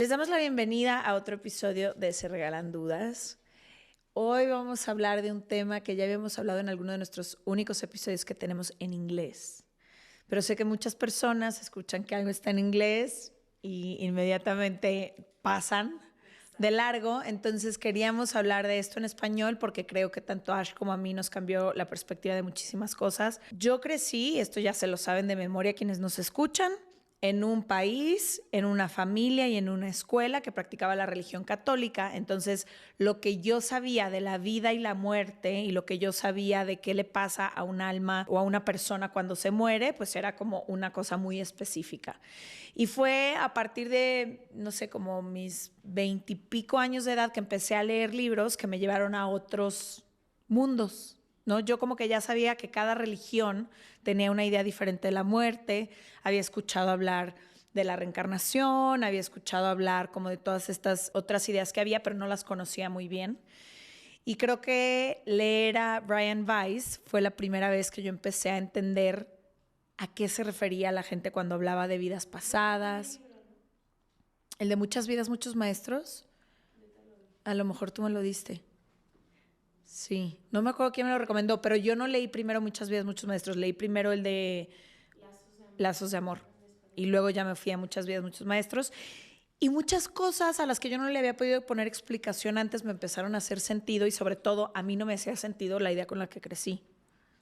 Les damos la bienvenida a otro episodio de Se Regalan Dudas. Hoy vamos a hablar de un tema que ya habíamos hablado en alguno de nuestros únicos episodios que tenemos en inglés. Pero sé que muchas personas escuchan que algo está en inglés y inmediatamente pasan de largo. Entonces queríamos hablar de esto en español porque creo que tanto a Ash como a mí nos cambió la perspectiva de muchísimas cosas. Yo crecí, esto ya se lo saben de memoria quienes nos escuchan, en un país, en una familia y en una escuela que practicaba la religión católica. Entonces, lo que yo sabía de la vida y la muerte y lo que yo sabía de qué le pasa a un alma o a una persona cuando se muere, pues era como una cosa muy específica. Y fue a partir de, no sé, como mis 20 y pico años de edad que empecé a leer libros que me llevaron a otros mundos, ¿no? Yo como que ya sabía que cada religión tenía una idea diferente de la muerte, había escuchado hablar de la reencarnación, había escuchado hablar como de todas estas otras ideas que había, pero no las conocía muy bien. Y creo que leer a Brian Weiss fue la primera vez que yo empecé a entender a qué se refería la gente cuando hablaba de vidas pasadas. El de Muchas vidas, muchos maestros. A lo mejor tú me lo diste. Sí, no me acuerdo quién me lo recomendó, pero yo no leí primero Muchas vidas, muchos maestros, leí primero el de Lazos de Amor y luego ya me fui a Muchas vidas, muchos maestros y muchas cosas a las que yo no le había podido poner explicación antes me empezaron a hacer sentido y sobre todo a mí no me hacía sentido la idea con la que crecí.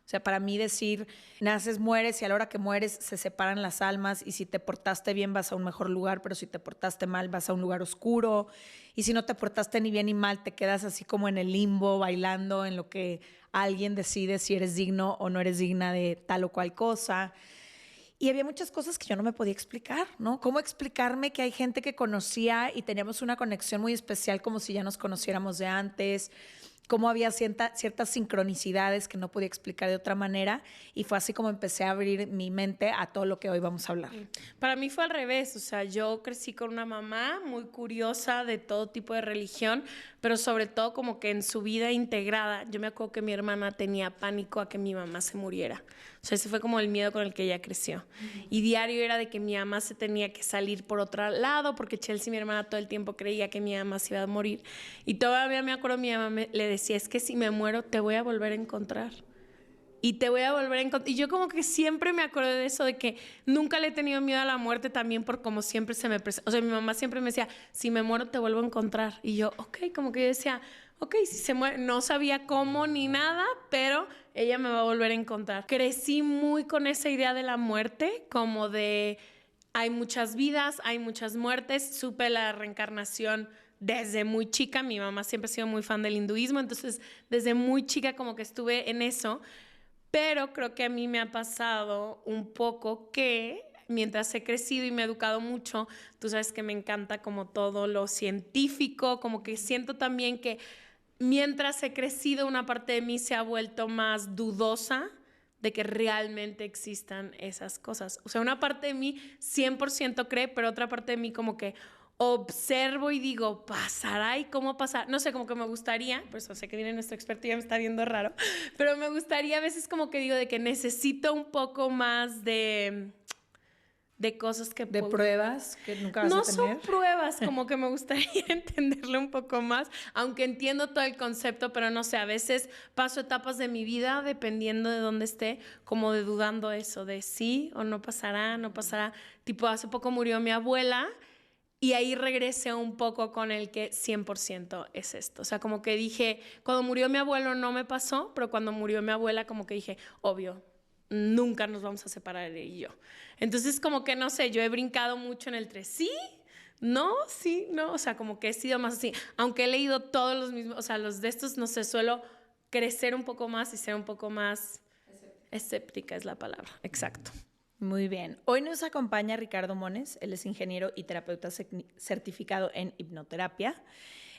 O sea, para mí decir, naces, mueres y a la hora que mueres se separan las almas y si te portaste bien vas a un mejor lugar, pero si te portaste mal vas a un lugar oscuro y si no te portaste ni bien ni mal te quedas así como en el limbo bailando en lo que alguien decide si eres digno o no eres digna de tal o cual cosa. Y había muchas cosas que yo no me podía explicar, ¿no? ¿Cómo explicarme que hay gente que conocía y teníamos una conexión muy especial como si ya nos conociéramos de antes? Cómo había ciertas sincronicidades que no podía explicar de otra manera y fue así como empecé a abrir mi mente a todo lo que hoy vamos a hablar. Para mí fue al revés, o sea, yo crecí con una mamá muy curiosa de todo tipo de religión, pero sobre todo como que en su vida integrada, yo me acuerdo que mi hermana tenía pánico a que mi mamá se muriera, o sea, ese fue como el miedo con el que ella creció. Y diario era de que mi mamá se tenía que salir por otro lado, porque Chelsea, mi hermana, todo el tiempo creía que mi mamá se iba a morir. Y todavía me acuerdo, mi mamá le decía, es que si me muero te voy a volver a encontrar. Y te voy a volver a encontrar. Y yo como que siempre me acuerdo de eso, de que nunca le he tenido miedo a la muerte también por como siempre se me presenta. O sea, mi mamá siempre me decía, si me muero te vuelvo a encontrar. Y yo, ok, como que yo decía, ok, si se muere, no sabía cómo ni nada, pero ella me va a volver a encontrar. Crecí muy con esa idea de la muerte, como de hay muchas vidas, hay muchas muertes. Supe la reencarnación desde muy chica. Mi mamá siempre ha sido muy fan del hinduismo, entonces desde muy chica como que estuve en eso. Pero creo que a mí me ha pasado un poco que mientras he crecido y me he educado mucho, tú sabes que me encanta como todo lo científico, como que siento también que mientras he crecido una parte de mí se ha vuelto más dudosa de que realmente existan esas cosas. O sea, una parte de mí 100% cree, pero otra parte de mí como que observo y digo, ¿pasará y cómo pasará? No sé, como que me gustaría, por eso sé que viene nuestro experto y ya me está viendo raro, pero me gustaría a veces como que digo de que necesito un poco más de cosas que de pruebas que nunca vas no a tener. son pruebas, como que me gustaría entenderlo un poco más, aunque entiendo todo el concepto, pero no sé, a veces paso etapas de mi vida, dependiendo de dónde esté, como de dudando eso, de sí o no pasará, no pasará. Tipo, hace poco murió mi abuela y ahí regresé un poco con el que 100% es esto. O sea, como que dije, cuando murió mi abuelo no me pasó, pero cuando murió mi abuela como que dije, obvio, nunca nos vamos a separar ella y yo. Entonces como que no sé, yo he brincado mucho en el tres, sí, no, sí, no, o sea, como que he sido más así, aunque he leído todos los mismos, o sea, los de estos, no sé, suelo crecer un poco más y ser un poco más escéptica es la palabra, exacto. Muy bien. Hoy nos acompaña Ricardo Mones. Él es ingeniero y terapeuta certificado en hipnoterapia.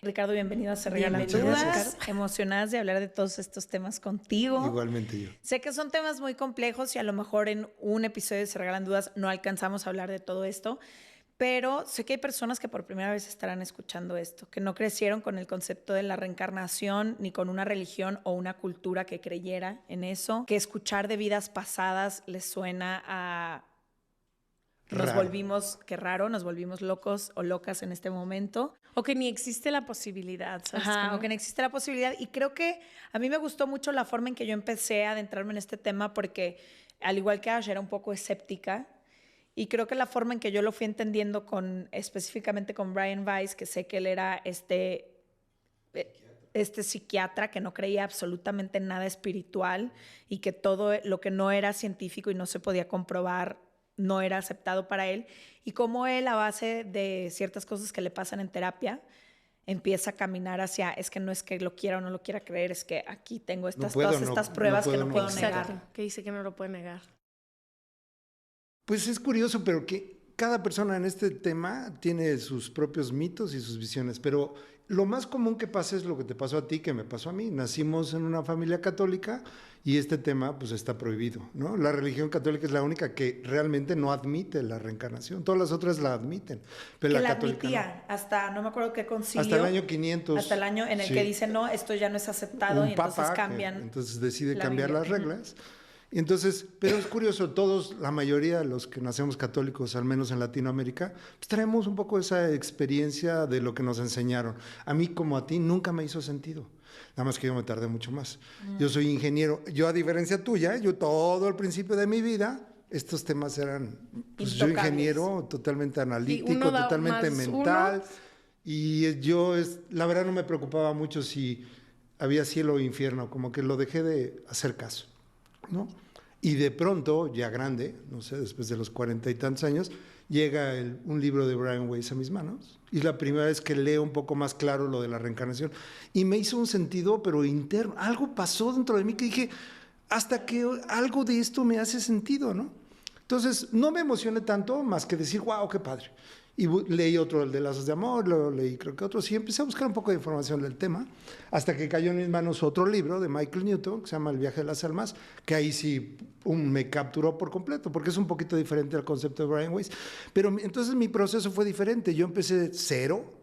Ricardo, bienvenido a Se Regalan Dudas. Emocionadas de hablar de todos estos temas contigo. Igualmente yo. Sé que son temas muy complejos y a lo mejor en un episodio de Se Regalan Dudas no alcanzamos a hablar de todo esto, pero sé que hay personas que por primera vez estarán escuchando esto, que no crecieron con el concepto de la reencarnación ni con una religión o una cultura que creyera en eso, que escuchar de vidas pasadas les suena a nos volvimos, qué raro, nos volvimos locos o locas en este momento. O que ni existe la posibilidad, ¿sabes? Ajá, o que no existe la posibilidad. Y creo que a mí me gustó mucho la forma en que yo empecé a adentrarme en este tema porque, al igual que Ash, era un poco escéptica. Y creo que la forma en que yo lo fui entendiendo específicamente con Brian Weiss, que sé que él era este psiquiatra que no creía absolutamente en nada espiritual y que todo lo que no era científico y no se podía comprobar no era aceptado para él, y cómo él, a base de ciertas cosas que le pasan en terapia, empieza a caminar hacia, es que no es que lo quiera o no lo quiera creer, es que aquí tengo todas estas pruebas que no puedo negar. Exacto, que dice que no lo puede negar. Pues es curioso, pero que cada persona en este tema tiene sus propios mitos y sus visiones, pero lo más común que pasa es lo que te pasó a ti, que me pasó a mí. Nacimos en una familia católica y este tema pues está prohibido, ¿no? La religión católica es la única que realmente no admite la reencarnación. Todas las otras la admiten, pero que la católica admitía, no. Hasta, no me acuerdo qué concilio. Hasta el año 500. Hasta el año en el que dicen, no, esto ya no es aceptado, y entonces cambian. Entonces decide cambiar las reglas. Entonces, pero es curioso, todos, la mayoría de los que nacemos católicos, al menos en Latinoamérica, pues traemos un poco esa experiencia de lo que nos enseñaron. A mí, como a ti, nunca me hizo sentido. Nada más que yo me tardé mucho más. Yo soy ingeniero. Yo, a diferencia tuya, yo todo el principio de mi vida, estos temas eran, pues yo ingeniero, totalmente analítico, totalmente mental. Y yo, la verdad, no me preocupaba mucho si había cielo o infierno, como que lo dejé de hacer caso, ¿no? Y de pronto, ya grande, no sé, después de los 40 y tantos años, llega un libro de Brian Weiss a mis manos. Y es la primera vez que leo un poco más claro lo de la reencarnación. Y me hizo un sentido, pero interno. Algo pasó dentro de mí que dije, hasta que algo de esto me hace sentido, ¿no? Entonces, no me emocioné tanto, más que decir, wow, qué padre. Y leí otro, el de Lazos de Amor, lo leí creo que otro, sí, empecé a buscar un poco de información del tema, hasta que cayó en mis manos otro libro de Michael Newton, que se llama El viaje de las almas, que ahí sí me capturó por completo, porque es un poquito diferente al concepto de Brian Weiss. Pero entonces mi proceso fue diferente, yo empecé cero,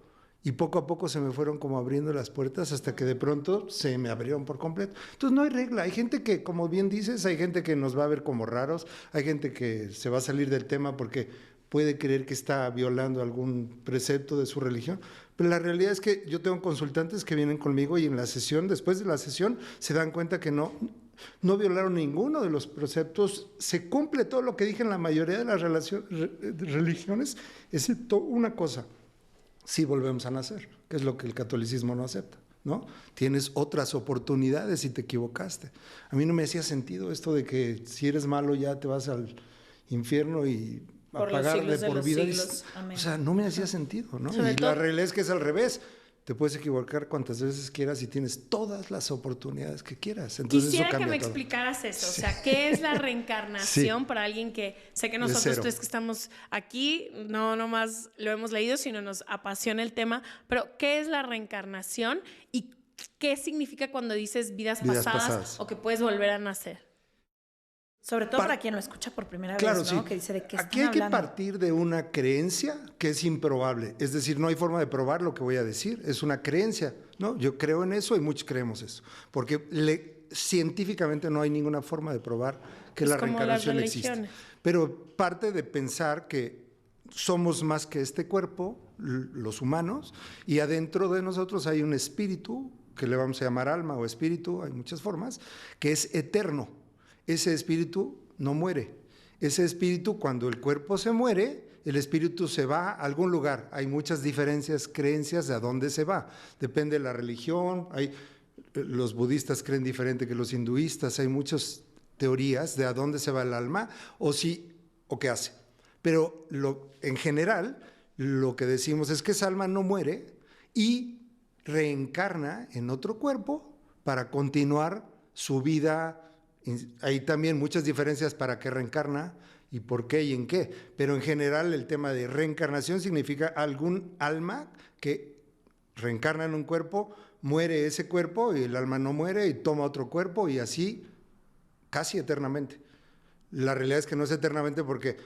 y poco a poco se me fueron como abriendo las puertas hasta que de pronto se me abrieron por completo. Entonces no hay regla, hay gente que, como bien dices, hay gente que nos va a ver como raros, hay gente que se va a salir del tema porque puede creer que está violando algún precepto de su religión, pero la realidad es que yo tengo consultantes que vienen conmigo y en la sesión, después de la sesión, se dan cuenta que no violaron ninguno de los preceptos, se cumple todo lo que dije en la mayoría de las religiones, excepto una cosa, sí volvemos a nacer, que es lo que el catolicismo no acepta, ¿no? Tienes otras oportunidades si te equivocaste. A mí no me hacía sentido esto de que si eres malo ya te vas al infierno y a pagar de por vida. O sea, no me hacía sentido, ¿no? Y la realidad es que es al revés. Te puedes equivocar cuantas veces quieras y tienes todas las oportunidades que quieras. Entonces, quisiera eso que me todo. explicaras eso. Sí. O sea, ¿qué es la reencarnación para alguien que sé que nosotros tres que estamos aquí, no nomás lo hemos leído, sino nos apasiona el tema, pero ¿qué es la reencarnación y qué significa cuando dices vidas pasadas o que puedes volver a nacer? Sobre todo para quien lo escucha por primera vez, ¿no? Sí. Que dice, ¿de qué están Aquí hay hablando? que partir de una creencia que es improbable. Es decir, no hay forma de probar lo que voy a decir. Es una creencia, ¿no? Yo creo en eso y muchos creemos eso. Porque científicamente no hay ninguna forma de probar que la reencarnación existe. Pero parte de pensar que somos más que este cuerpo, los humanos, y adentro de nosotros hay un espíritu, que le vamos a llamar alma o espíritu, hay muchas formas, que es eterno. Ese espíritu no muere. Ese espíritu, cuando el cuerpo se muere, el espíritu se va a algún lugar. Hay muchas diferencias, creencias de a dónde se va. Depende de la religión. Los budistas creen diferente que los hinduistas. Hay muchas teorías de a dónde se va el alma o qué hace. Pero en general, lo que decimos es que esa alma no muere y reencarna en otro cuerpo para continuar su vida. Hay también muchas diferencias para qué reencarna y por qué y en qué, pero en general el tema de reencarnación significa algún alma que reencarna en un cuerpo, muere ese cuerpo y el alma no muere y toma otro cuerpo y así casi eternamente. La realidad es que no es eternamente porque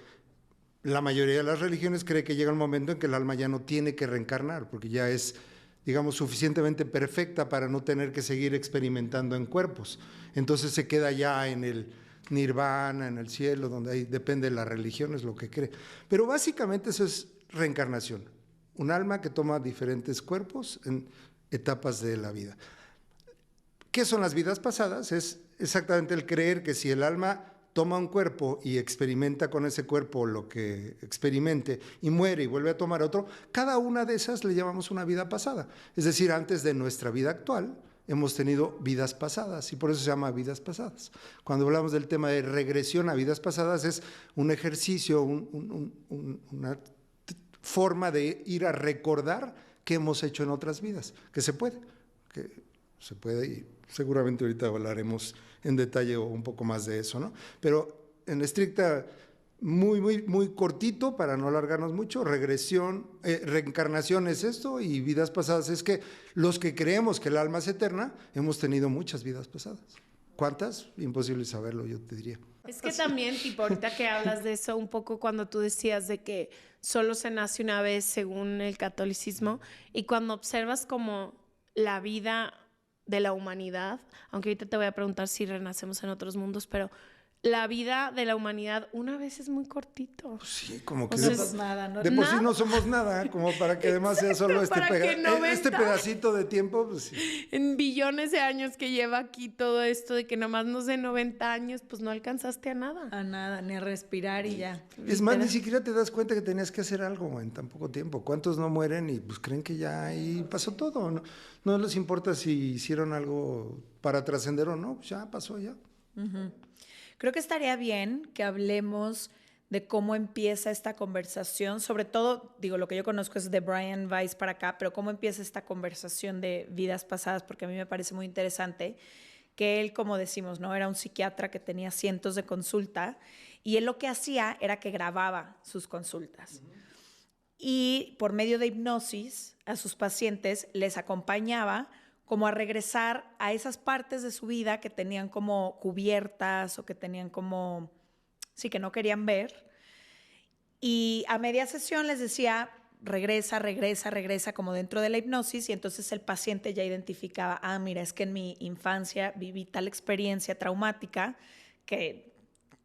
la mayoría de las religiones cree que llega un momento en que el alma ya no tiene que reencarnar porque ya es, digamos, suficientemente perfecta para no tener que seguir experimentando en cuerpos. Entonces se queda ya en el nirvana, en el cielo, donde ahí depende de la religión, es lo que cree. Pero básicamente eso es reencarnación. Un alma que toma diferentes cuerpos en etapas de la vida. ¿Qué son las vidas pasadas? Es exactamente el creer que si el alma toma un cuerpo y experimenta con ese cuerpo lo que experimente y muere y vuelve a tomar otro, cada una de esas le llamamos una vida pasada. Es decir, antes de nuestra vida actual hemos tenido vidas pasadas y por eso se llama vidas pasadas. Cuando hablamos del tema de regresión a vidas pasadas es un ejercicio, una forma de ir a recordar qué hemos hecho en otras vidas, que se puede y seguramente ahorita hablaremos en detalle o un poco más de eso, ¿no? Pero en estricta, muy cortito, para no alargarnos mucho, reencarnación es esto y vidas pasadas es que los que creemos que el alma es eterna, hemos tenido muchas vidas pasadas. ¿Cuántas? Imposible saberlo, yo te diría. Es que también, tipo, ahorita que hablas de eso, un poco cuando tú decías de que solo se nace una vez según el catolicismo, y cuando observas como la vida de la humanidad, aunque ahorita te voy a preguntar si renacemos en otros mundos, pero la vida de la humanidad una vez es muy cortito. Sí, como que No somos nada, ¿no? de por sí no somos nada, como para que además sea solo este pedacito de tiempo. Pues sí. En billones de años que lleva aquí todo esto, de que nomás nos de 90 años, pues no alcanzaste a nada. A nada, ni a respirar y ya. Es más, ni siquiera te das cuenta que tenías que hacer algo en tan poco tiempo. ¿Cuántos no mueren y pues creen que ya ahí pasó todo? No les importa si hicieron algo para trascender o no, pues ya pasó ya. Uh-huh. Creo que estaría bien que hablemos de cómo empieza esta conversación, sobre todo, digo, lo que yo conozco es de Brian Weiss para acá, pero cómo empieza esta conversación de vidas pasadas, porque a mí me parece muy interesante que él, como decimos, ¿no? Era un psiquiatra que tenía cientos de consultas y él lo que hacía era que grababa sus consultas. Uh-huh. Y por medio de hipnosis a sus pacientes les acompañaba como a regresar a esas partes de su vida que tenían como cubiertas o que tenían como, sí, que no querían ver. Y a media sesión les decía, regresa, como dentro de la hipnosis, y entonces el paciente ya identificaba, mira, es que en mi infancia viví tal experiencia traumática que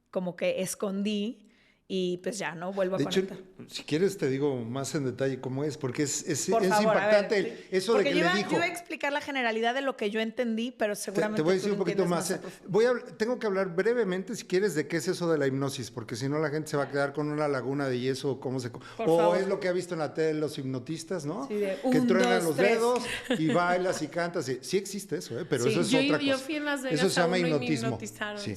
como que escondí. Y pues ya, ¿no? Vuelvo a conectar. De hecho, si quieres te digo más en detalle cómo es, porque es favor, impactante ver, eso de que le dijo. Yo voy a explicar la generalidad de lo que yo entendí, pero seguramente te voy a decir un poquito más. Tengo que hablar brevemente, si quieres, de qué es eso de la hipnosis, porque si no la gente se va a quedar con una laguna de yeso, es lo que ha visto en la tele los hipnotistas, ¿no? Sí, de que truenan los dedos y bailas y cantas. Sí existe eso, pero eso es otra cosa. Yo fui en Las Vegas, eso se llama hipnotismo. Sí.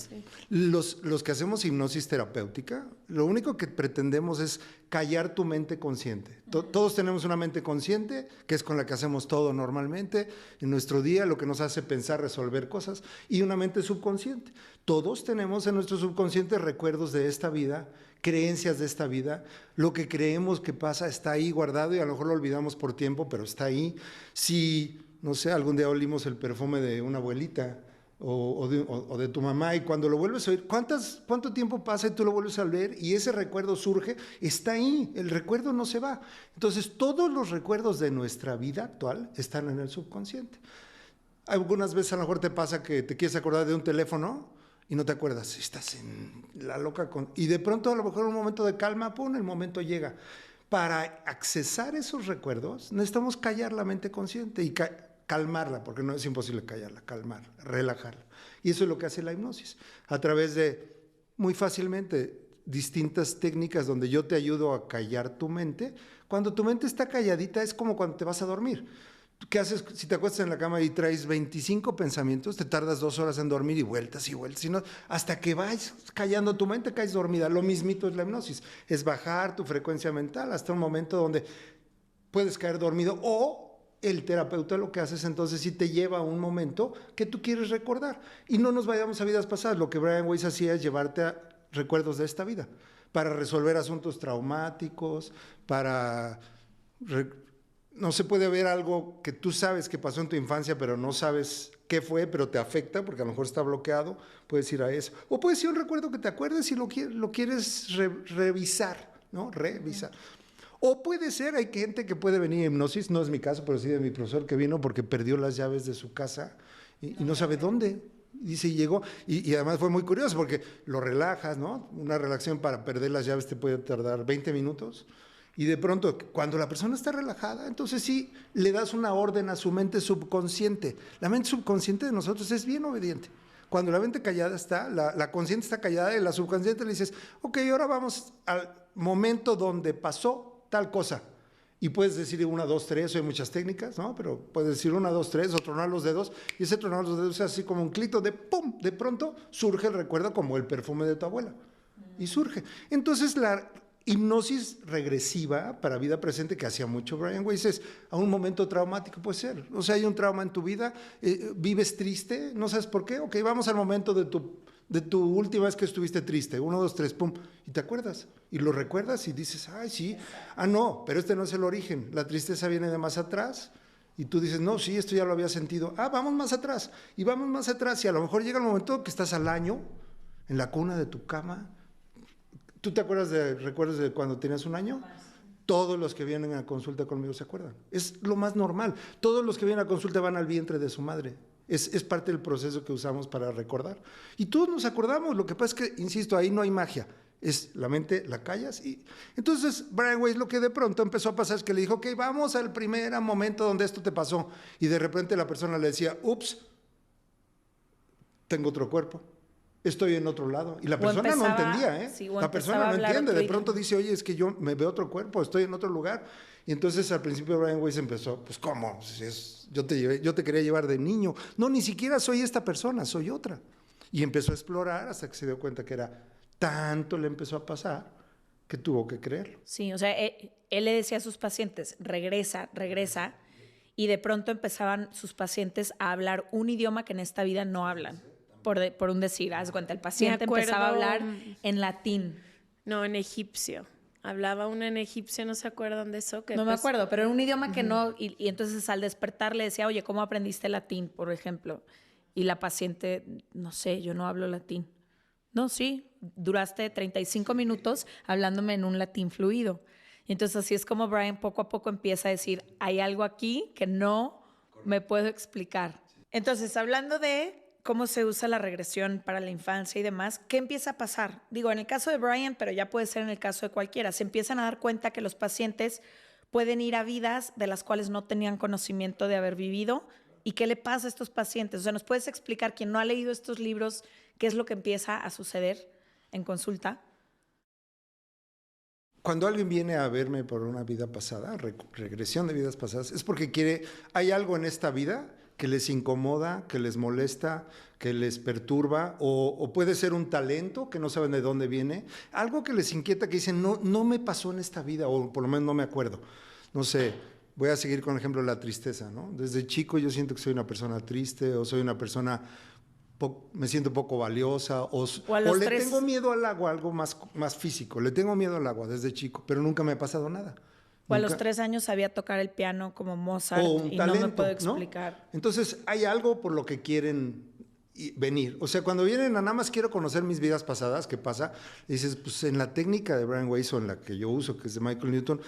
Los que hacemos hipnosis terapéutica, lo único que pretendemos es callar tu mente consciente. Todos tenemos una mente consciente, que es con la que hacemos todo normalmente en nuestro día, lo que nos hace pensar, resolver cosas, y una mente subconsciente. Todos tenemos en nuestro subconsciente recuerdos de esta vida, creencias de esta vida, lo que creemos que pasa está ahí guardado y a lo mejor lo olvidamos por tiempo, pero está ahí. Si, no sé, algún día olimos el perfume de una abuelita, o de tu mamá, y cuando lo vuelves a oír, ¿cuánto tiempo pasa y tú lo vuelves a leer y ese recuerdo surge? Está ahí, el recuerdo no se va. Entonces todos los recuerdos de nuestra vida actual están en el subconsciente. Algunas veces a lo mejor te pasa que te quieres acordar de un teléfono y no te acuerdas, estás en la loca y de pronto a lo mejor un momento de calma, el momento llega. Para accesar esos recuerdos necesitamos callar la mente consciente y calmarla, porque no es imposible callarla, calmarla, relajarla. Y eso es lo que hace la hipnosis, a través de, muy fácilmente, distintas técnicas donde yo te ayudo a callar tu mente. Cuando tu mente está calladita es como cuando te vas a dormir. ¿Qué haces si te acuestas en la cama y traes 25 pensamientos? Te tardas 2 horas en dormir y vueltas, sino hasta que vas callando tu mente, caes dormida. Lo mismito es la hipnosis, es bajar tu frecuencia mental hasta un momento donde puedes caer dormido o el terapeuta lo que hace es entonces sí te lleva a un momento que tú quieres recordar. Y no nos vayamos a vidas pasadas. Lo que Brian Weiss hacía es llevarte a recuerdos de esta vida para resolver asuntos traumáticos, no se puede ver algo que tú sabes que pasó en tu infancia, pero no sabes qué fue, pero te afecta porque a lo mejor está bloqueado, puedes ir a eso. O puede ser un recuerdo que te acuerdes y lo quieres revisar, ¿no? Revisar. O puede ser, hay gente que puede venir a hipnosis, no es mi caso, pero sí de mi profesor que vino porque perdió las llaves de su casa y no sabe dónde. Dice, y llegó, y además fue muy curioso porque lo relajas, ¿no? Una relajación para perder las llaves te puede tardar 20 minutos. Y de pronto, cuando la persona está relajada, entonces sí le das una orden a su mente subconsciente. La mente subconsciente de nosotros es bien obediente. Cuando la mente callada está, la consciente está callada y la subconsciente le dices, ok, ahora vamos al momento donde pasó tal cosa. Y puedes decir 1, 2, 3, hay muchas técnicas, ¿no? Pero puedes decir 1, 2, 3, o tronar los dedos, y ese tronar los dedos es así como un clito de ¡pum! De pronto surge el recuerdo como el perfume de tu abuela. Y surge. Entonces la hipnosis regresiva para vida presente que hacía mucho Brian Weiss es a un momento traumático, puede ser. O sea, hay un trauma en tu vida, vives triste, no sabes por qué, ok, vamos al momento de tu última vez que estuviste triste, 1, 2, 3, pum, y te acuerdas, y lo recuerdas y dices, ay, sí, no, pero este no es el origen, la tristeza viene de más atrás, y tú dices, no, sí, esto ya lo había sentido, vamos más atrás, y vamos más atrás, y a lo mejor llega el momento que estás al año, en la cuna de tu cama. ¿Tú te recuerdas de cuando tenías 1 año? Todos los que vienen a consulta conmigo se acuerdan, es lo más normal, todos los que vienen a consulta van al vientre de su madre. Es parte del proceso que usamos para recordar. Y todos nos acordamos, lo que pasa es que, insisto, ahí no hay magia. Es la mente, la callas. Y entonces, Brian Weiss lo que de pronto empezó a pasar es que le dijo, ok, vamos al primer momento donde esto te pasó. Y de repente la persona le decía, ups, tengo otro cuerpo. Estoy en otro lado. Y la persona no entendía, ¿eh? Sí, la persona no entiende. De pronto dice, oye, es que yo me veo otro cuerpo, estoy en otro lugar. Y entonces al principio Brian Weiss empezó, pues ¿cómo? Yo te quería llevar de niño. No, ni siquiera soy esta persona, soy otra. Y empezó a explorar hasta que se dio cuenta que era tanto le empezó a pasar que tuvo que creerlo. Sí, o sea, él le decía a sus pacientes, regresa, y de pronto empezaban sus pacientes a hablar un idioma que en esta vida no hablan. Por un decir, haz cuenta, el paciente empezaba a hablar en latín. No, en egipcio. Hablaba una en egipcio, ¿no se acuerdan de eso? No me acuerdo, pero era un idioma que no, y entonces al despertar le decía, oye, ¿cómo aprendiste latín, por ejemplo? Y la paciente, no sé, yo no hablo latín. No, sí, duraste 35 minutos hablándome en un latín fluido. Y entonces así es como Brian poco a poco empieza a decir, hay algo aquí que no me puedo explicar. Entonces, hablando de cómo se usa la regresión para la infancia y demás, ¿qué empieza a pasar? Digo, en el caso de Brian, pero ya puede ser en el caso de cualquiera, se empiezan a dar cuenta que los pacientes pueden ir a vidas de las cuales no tenían conocimiento de haber vivido. ¿Y qué le pasa a estos pacientes? O sea, ¿nos puedes explicar, quien no ha leído estos libros, qué es lo que empieza a suceder en consulta? Cuando alguien viene a verme por una vida pasada, regresión de vidas pasadas, es porque hay algo en esta vida que les incomoda, que les molesta, que les perturba, o puede ser un talento que no saben de dónde viene, algo que les inquieta, que dicen, no me pasó en esta vida, o por lo menos no me acuerdo. No sé, voy a seguir con el ejemplo de la tristeza, ¿no? Desde chico yo siento que soy una persona triste, o soy una persona, me siento poco valiosa, o le tengo miedo al agua, algo más físico, le tengo miedo al agua desde chico, pero nunca me ha pasado nada. O a los 3 años sabía tocar el piano como Mozart y talento, no me puedo explicar. ¿No? Entonces hay algo por lo que quieren venir. O sea, cuando vienen a nada más quiero conocer mis vidas pasadas, ¿qué pasa? Dices, pues en la técnica de Brian Weiss o en la que yo uso, que es de Michael Newton,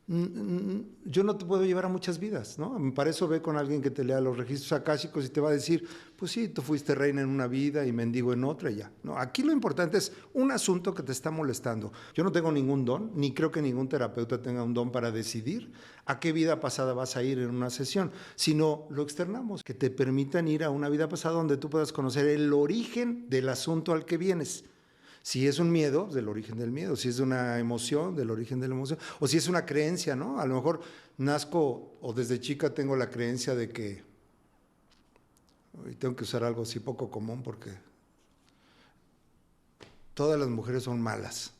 yo no te puedo llevar a muchas vidas, ¿no? Para eso ve con alguien que te lea los registros akáshicos y te va a decir, pues sí, tú fuiste reina en una vida y mendigo en otra y ya. No, aquí lo importante es un asunto que te está molestando. Yo no tengo ningún don, ni creo que ningún terapeuta tenga un don para decidir a qué vida pasada vas a ir en una sesión, sino lo externamos, que te permitan ir a una vida pasada donde tú puedas conocer el origen del asunto al que vienes. Si es un miedo, del origen del miedo. Si es una emoción, del origen de la emoción. O si es una creencia, ¿no? A lo mejor nazco o desde chica tengo la creencia de que, y tengo que usar algo así poco común porque todas las mujeres son malas.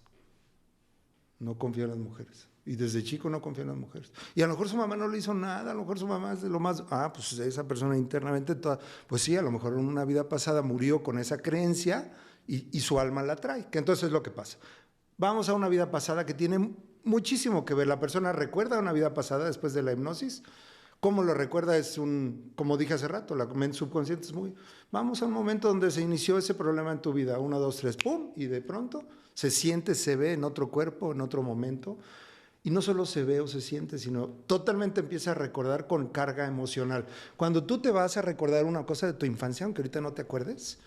No confío en las mujeres. Y desde chico no confío en las mujeres. Y a lo mejor su mamá no le hizo nada, a lo mejor su mamá es de lo más... pues esa persona internamente, pues sí, a lo mejor en una vida pasada murió con esa creencia y su alma la trae. Que entonces es lo que pasa. Vamos a una vida pasada que tiene muchísimo que ver. La persona recuerda una vida pasada después de la hipnosis. ¿Cómo lo recuerda? Como dije hace rato, la mente subconsciente es Vamos a un momento donde se inició ese problema en tu vida. 1, 2, 3, ¡pum! Y de pronto se siente, se ve en otro cuerpo, en otro momento. Y no solo se ve o se siente, sino totalmente empieza a recordar con carga emocional. Cuando tú te vas a recordar una cosa de tu infancia, aunque ahorita no te acuerdes,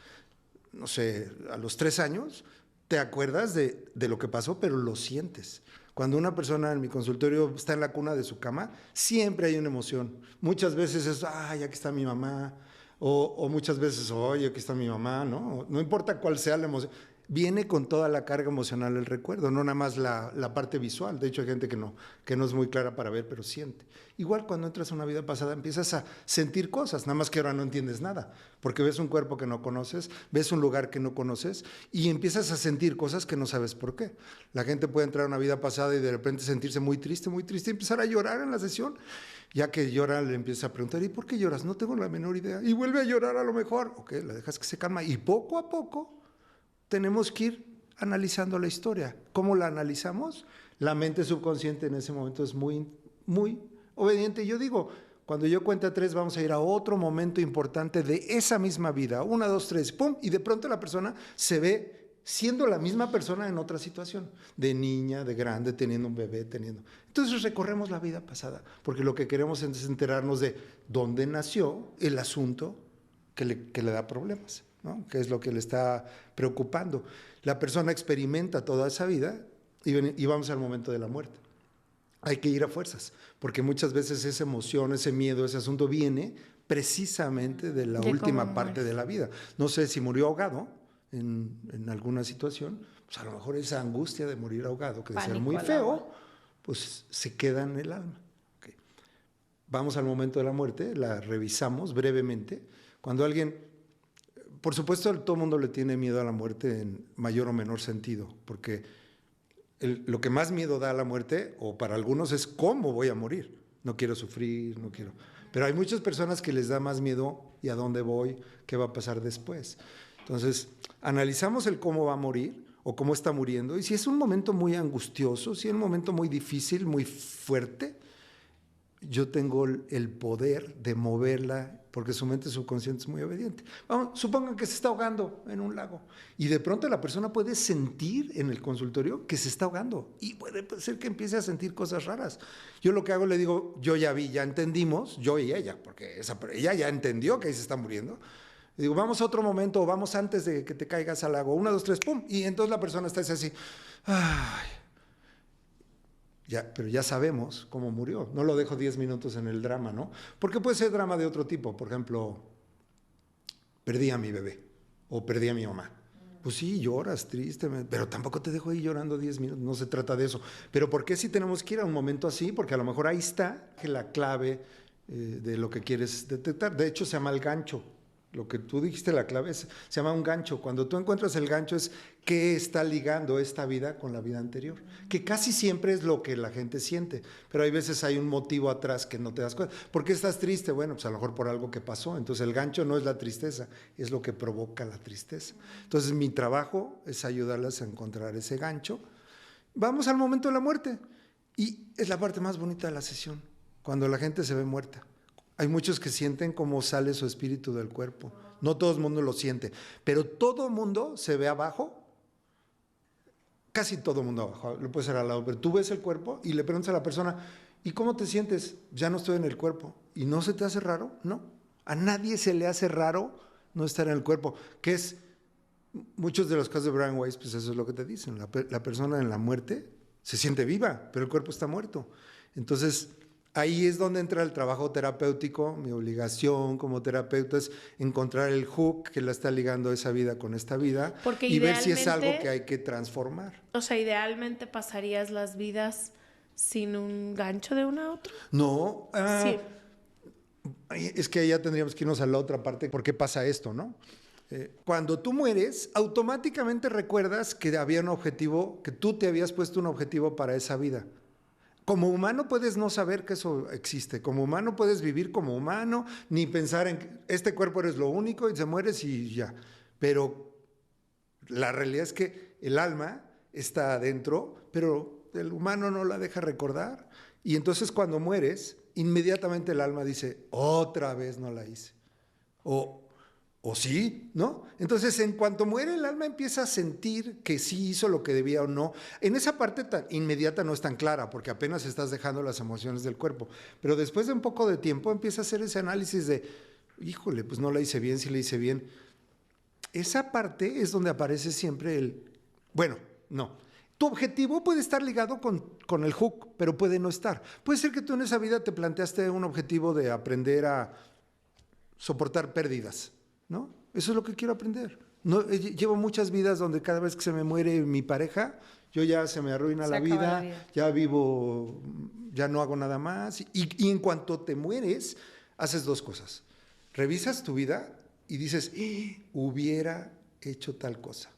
no sé, a los 3 años, te acuerdas de lo que pasó, pero lo sientes. Cuando una persona en mi consultorio está en la cuna de su cama, siempre hay una emoción. Muchas veces es, ay, aquí está mi mamá, o muchas veces, oye, aquí está mi mamá, ¿no? No importa cuál sea la emoción. Viene con toda la carga emocional el recuerdo, no nada más la parte visual. De hecho, hay gente que no es muy clara para ver, pero siente. Igual cuando entras a una vida pasada empiezas a sentir cosas, nada más que ahora no entiendes nada, porque ves un cuerpo que no conoces, ves un lugar que no conoces y empiezas a sentir cosas que no sabes por qué. La gente puede entrar a una vida pasada y de repente sentirse muy triste y empezar a llorar en la sesión. Ya que llora, le empieza a preguntar, ¿y por qué lloras? No tengo la menor idea. Y vuelve a llorar a lo mejor. Ok, la dejas que se calma y poco a poco tenemos que ir analizando la historia. ¿Cómo la analizamos? La mente subconsciente en ese momento es muy, muy obediente. Yo digo, cuando yo cuente a 3, vamos a ir a otro momento importante de esa misma vida. 1, 2, 3, ¡pum! Y de pronto la persona se ve siendo la misma persona en otra situación. De niña, de grande, teniendo un bebé, teniendo... Entonces recorremos la vida pasada, porque lo que queremos es enterarnos de dónde nació el asunto que le da problemas, ¿no? ¿Qué es lo que le está preocupando? La persona experimenta toda esa vida y vamos al momento de la muerte. Hay que ir a fuerzas, porque muchas veces esa emoción, ese miedo, ese asunto viene precisamente de la última parte de la vida. No sé si murió ahogado en alguna situación, pues a lo mejor esa angustia de morir ahogado, que debe ser muy feo, pues se queda en el alma. Okay. Vamos al momento de la muerte, la revisamos brevemente. Cuando alguien... Por supuesto, todo el mundo le tiene miedo a la muerte en mayor o menor sentido, porque lo que más miedo da a la muerte, o para algunos, es cómo voy a morir. No quiero sufrir, no quiero... Pero hay muchas personas que les da más miedo y a dónde voy, qué va a pasar después. Entonces, analizamos el cómo va a morir o cómo está muriendo, y si es un momento muy angustioso, si es un momento muy difícil, muy fuerte, yo tengo el poder de moverla, porque su mente subconsciente es muy obediente. Vamos, supongan que se está ahogando en un lago y de pronto la persona puede sentir en el consultorio que se está ahogando y puede ser que empiece a sentir cosas raras. Yo lo que hago, le digo, yo ya vi, ya entendimos, yo y ella, porque ella ya entendió que ahí se está muriendo. Le digo, vamos a otro momento, vamos antes de que te caigas al lago. 1, 2, 3, pum. Y entonces la persona está así, ay. Ya, pero ya sabemos cómo murió. No lo dejo 10 minutos en el drama, ¿no? Porque puede ser drama de otro tipo. Por ejemplo, perdí a mi bebé o perdí a mi mamá. Pues sí, lloras tristemente, pero tampoco te dejo ahí llorando 10 minutos. No se trata de eso. Pero ¿por qué si tenemos que ir a un momento así? Porque a lo mejor ahí está la clave de lo que quieres detectar. De hecho, se llama el gancho. Lo que tú dijiste, la clave se llama un gancho. Cuando tú encuentras el gancho es qué está ligando esta vida con la vida anterior, que casi siempre es lo que la gente siente, pero hay veces hay un motivo atrás que no te das cuenta. ¿Por qué estás triste? Bueno, pues a lo mejor por algo que pasó. Entonces el gancho no es la tristeza, es lo que provoca la tristeza. Entonces mi trabajo es ayudarlas a encontrar ese gancho. Vamos al momento de la muerte y es la parte más bonita de la sesión, cuando la gente se ve muerta. Hay muchos que sienten cómo sale su espíritu del cuerpo. No todo el mundo lo siente, pero todo el mundo se ve abajo. Casi todo el mundo abajo, lo puede ser al lado, pero tú ves el cuerpo y le preguntas a la persona, ¿y cómo te sientes? Ya no estoy en el cuerpo. ¿Y no se te hace raro? No. A nadie se le hace raro no estar en el cuerpo, que es, muchos de los casos de Brian Weiss, pues eso es lo que te dicen. La persona en la muerte se siente viva, pero el cuerpo está muerto. Entonces, ahí es donde entra el trabajo terapéutico. Mi obligación como terapeuta es encontrar el hook que la está ligando esa vida con esta vida y ver si es algo que hay que transformar. O sea, idealmente pasarías las vidas sin un gancho de una a otra. No, Sí. Es que ya tendríamos que irnos a la otra parte. ¿Por qué pasa esto, no? Cuando tú mueres, automáticamente recuerdas que había un objetivo, que tú te habías puesto un objetivo para esa vida. Como humano puedes no saber que eso existe. Como humano puedes vivir como humano, ni pensar en que este cuerpo eres lo único y te mueres y ya. Pero la realidad es que el alma está adentro, pero el humano no la deja recordar. Y entonces cuando mueres, inmediatamente el alma dice, otra vez no la hice. O ¿O sí? ¿No? Entonces, en cuanto muere, el alma empieza a sentir que sí hizo lo que debía o no. En esa parte tan inmediata no es tan clara, porque apenas estás dejando las emociones del cuerpo. Pero después de un poco de tiempo empieza a hacer ese análisis de, híjole, pues no la hice bien, sí la hice bien. Esa parte es donde aparece siempre el, bueno, no. Tu objetivo puede estar ligado con el hook, pero puede no estar. Puede ser que tú en esa vida te planteaste un objetivo de aprender a soportar pérdidas, ¿no? Eso es lo que quiero aprender. No, llevo muchas vidas donde cada vez que se me muere mi pareja, yo ya se me arruina la vida, ya vivo, ya no hago nada más. Y en cuanto te mueres, haces dos cosas. Revisas tu vida y dices, hubiera hecho tal cosa.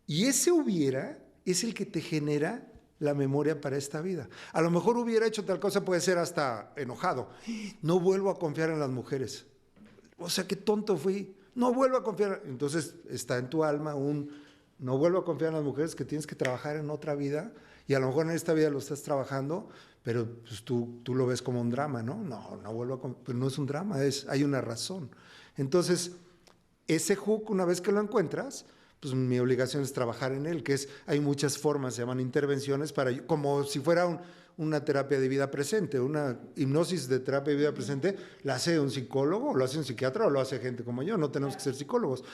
Y ese hubiera es el que te genera la memoria para esta vida. A lo mejor hubiera hecho tal cosa, puede ser hasta enojado. No vuelvo a confiar en las mujeres. O sea, qué tonto fui. No vuelvo a confiar. Entonces está en tu alma no vuelvo a confiar en las mujeres, que tienes que trabajar en otra vida, y a lo mejor en esta vida lo estás trabajando, pero pues tú lo ves como un drama, ¿no? No vuelvo a confiar. Pero no es un drama, hay una razón. Entonces, ese hook, una vez que lo encuentras, pues mi obligación es trabajar en él, hay muchas formas, se llaman intervenciones, como si fuera una terapia de vida presente, una hipnosis de terapia de vida presente, la hace un psicólogo, o lo hace un psiquiatra, o lo hace gente como yo, no tenemos que ser psicólogos.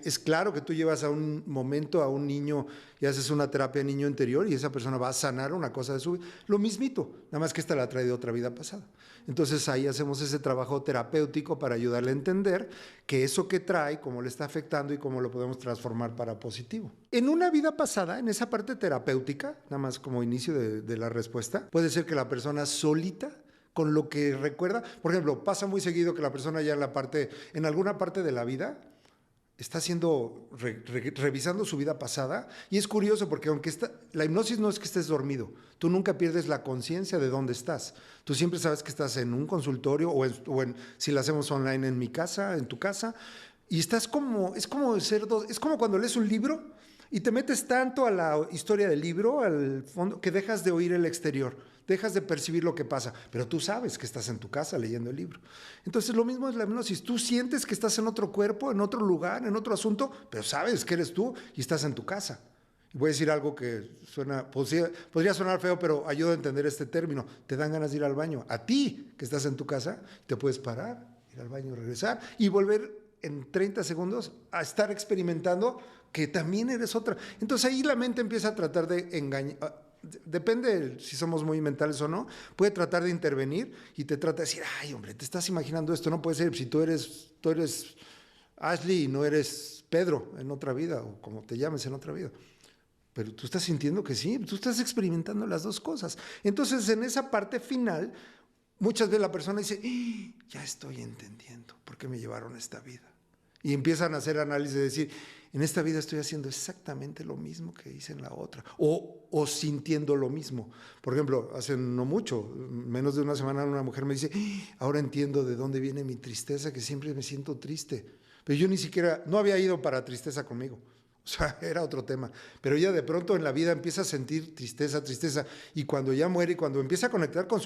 Es claro que tú llevas a un momento a un niño y haces una terapia de niño interior y esa persona va a sanar una cosa de su vida, lo mismito, nada más que esta la trae de otra vida pasada. Entonces ahí hacemos ese trabajo terapéutico para ayudarle a entender que eso que trae, cómo le está afectando y cómo lo podemos transformar para positivo. En una vida pasada, en esa parte terapéutica, nada más como inicio de la respuesta, puede ser que la persona solita, con lo que recuerda, por ejemplo, pasa muy seguido que la persona ya en alguna parte de la vida, está revisando su vida pasada, y es curioso porque la hipnosis no es que estés dormido, tú nunca pierdes la conciencia de dónde estás, tú siempre sabes que estás en un consultorio si la hacemos online en mi casa, en tu casa, y es como cuando lees un libro y te metes tanto a la historia del libro, al fondo, que dejas de oír el exterior, dejas de percibir lo que pasa, pero tú sabes que estás en tu casa leyendo el libro. Entonces lo mismo es la hipnosis, tú sientes que estás en otro cuerpo, en otro lugar, en otro asunto, pero sabes que eres tú y estás en tu casa. Y voy a decir algo que podría sonar feo, pero ayuda a entender este término. Te dan ganas de ir al baño. A ti, que estás en tu casa, te puedes parar, ir al baño, regresar y volver en 30 segundos a estar experimentando que también eres otra. Entonces ahí la mente empieza a tratar de engañar. Depende si somos muy mentales o no, puede tratar de intervenir y te trata de decir, ay hombre, te estás imaginando esto, no puede ser, si tú eres Ashley y no eres Pedro en otra vida, o como te llames en otra vida, pero tú estás sintiendo que sí, tú estás experimentando las dos cosas. Entonces en esa parte final, muchas veces la persona dice, ya estoy entendiendo por qué me llevaron a esta vida, y empiezan a hacer análisis de decir, en esta vida estoy haciendo exactamente lo mismo que hice en la otra, o sintiendo lo mismo. Por ejemplo, hace no mucho, menos de una semana, una mujer me dice, ahora entiendo de dónde viene mi tristeza, que siempre me siento triste. Pero yo no había ido para tristeza conmigo. O sea, era otro tema. Pero ella de pronto en la vida empieza a sentir tristeza, y cuando ya muere y cuando empieza a conectar con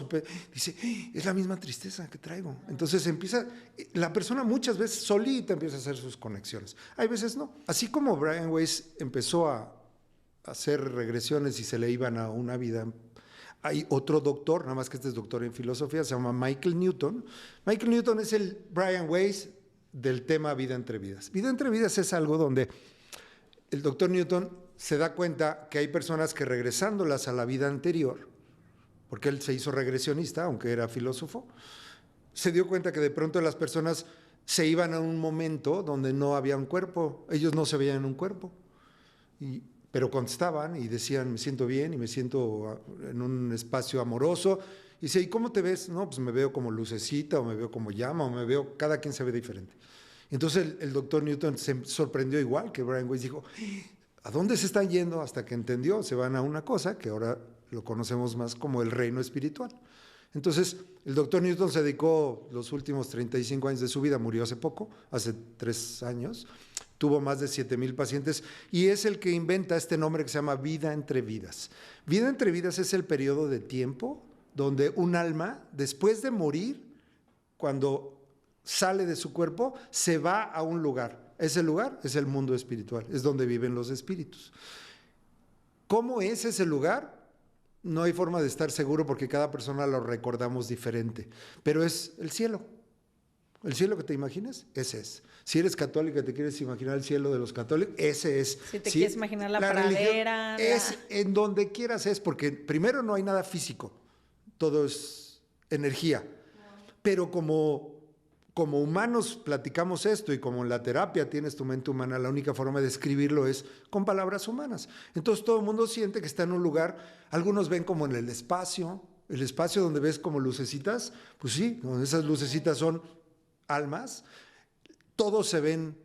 dice, es la misma tristeza que traigo. Entonces la persona muchas veces solita empieza a hacer sus conexiones. Hay veces no. Así como Brian Weiss empezó a hacer regresiones y se le iban a una vida, hay otro doctor, nada más que este es doctor en filosofía, se llama Michael Newton. Michael Newton es el Brian Weiss del tema vida entre vidas. Vida entre vidas es algo donde el doctor Newton se da cuenta que hay personas que regresándolas a la vida anterior, porque él se hizo regresionista, aunque era filósofo, se dio cuenta que de pronto las personas se iban a un momento donde no había un cuerpo, ellos no se veían en un cuerpo, pero contestaban y decían, me siento bien y me siento en un espacio amoroso. Y dice, ¿y cómo te ves? No, pues me veo como lucecita, o me veo como llama, o cada quien se ve diferente. Entonces el doctor Newton se sorprendió igual que Brian Weiss, dijo, ¿a dónde se están yendo? Hasta que entendió, se van a una cosa que ahora lo conocemos más como el reino espiritual. Entonces el doctor Newton se dedicó los últimos 35 años de su vida, murió hace poco, hace 3 años, tuvo más de 7,000 pacientes y es el que inventa este nombre que se llama vida entre vidas. Vida entre vidas es el periodo de tiempo donde un alma, después de morir, cuando sale de su cuerpo, se va a un lugar. Ese lugar es el mundo espiritual, es donde viven los espíritus. ¿Cómo es ese lugar? No hay forma de estar seguro porque cada persona lo recordamos diferente, pero es el cielo. El cielo que te imaginas, ese es. Si eres católica y te quieres imaginar el cielo de los católicos, ese es. Si te quieres imaginar la pradera. Es en donde quieras es, porque primero no hay nada físico, todo es energía. Pero como humanos platicamos esto y como en la terapia tienes tu mente humana, la única forma de escribirlo es con palabras humanas. Entonces todo el mundo siente que está en un lugar, algunos ven como en el espacio donde ves como lucecitas, pues sí, esas lucecitas son almas, todos se ven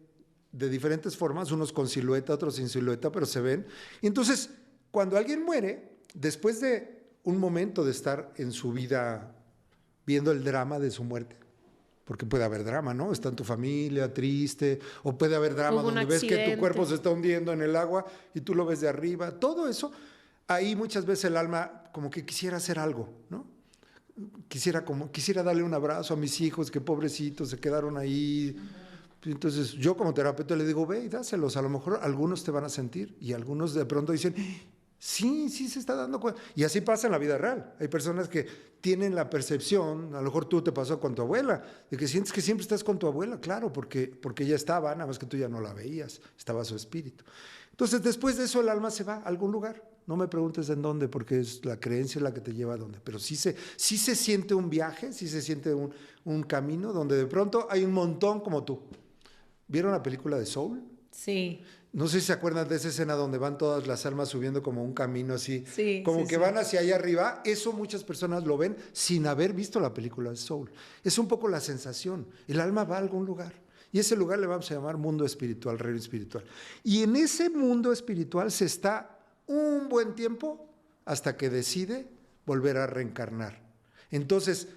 de diferentes formas, unos con silueta, otros sin silueta, pero se ven. Y entonces, cuando alguien muere, después de un momento de estar en su vida viendo el drama de su muerte, porque puede haber drama, ¿no? Está en tu familia triste, o puede haber drama donde ves que tu cuerpo se está hundiendo en el agua y tú lo ves de arriba, todo eso, ahí muchas veces el alma como que quisiera hacer algo, ¿no? Quisiera darle un abrazo a mis hijos, que pobrecitos se quedaron ahí. Entonces yo como terapeuta le digo, ve y dáselos, a lo mejor algunos te van a sentir y algunos de pronto dicen, sí se está dando cuenta. Y así pasa en la vida real. Hay personas que tienen la percepción, a lo mejor tú te pasó con tu abuela, de que sientes que siempre estás con tu abuela, claro, porque ella estaba, nada más que tú ya no la veías, estaba su espíritu. Entonces después de eso el alma se va a algún lugar. No me preguntes en dónde, porque es la creencia la que te lleva a dónde. Pero sí se siente un viaje, sí se siente un camino donde de pronto hay un montón como tú. ¿Vieron la película de Soul? Sí. No sé si se acuerdan de esa escena donde van todas las almas subiendo como un camino así, sí, como sí, que van hacia allá arriba. Eso muchas personas lo ven sin haber visto la película de Soul. Es un poco la sensación. El alma va a algún lugar. Y ese lugar le vamos a llamar mundo espiritual, reino espiritual. Y en ese mundo espiritual se está un buen tiempo hasta que decide volver a reencarnar. Entonces,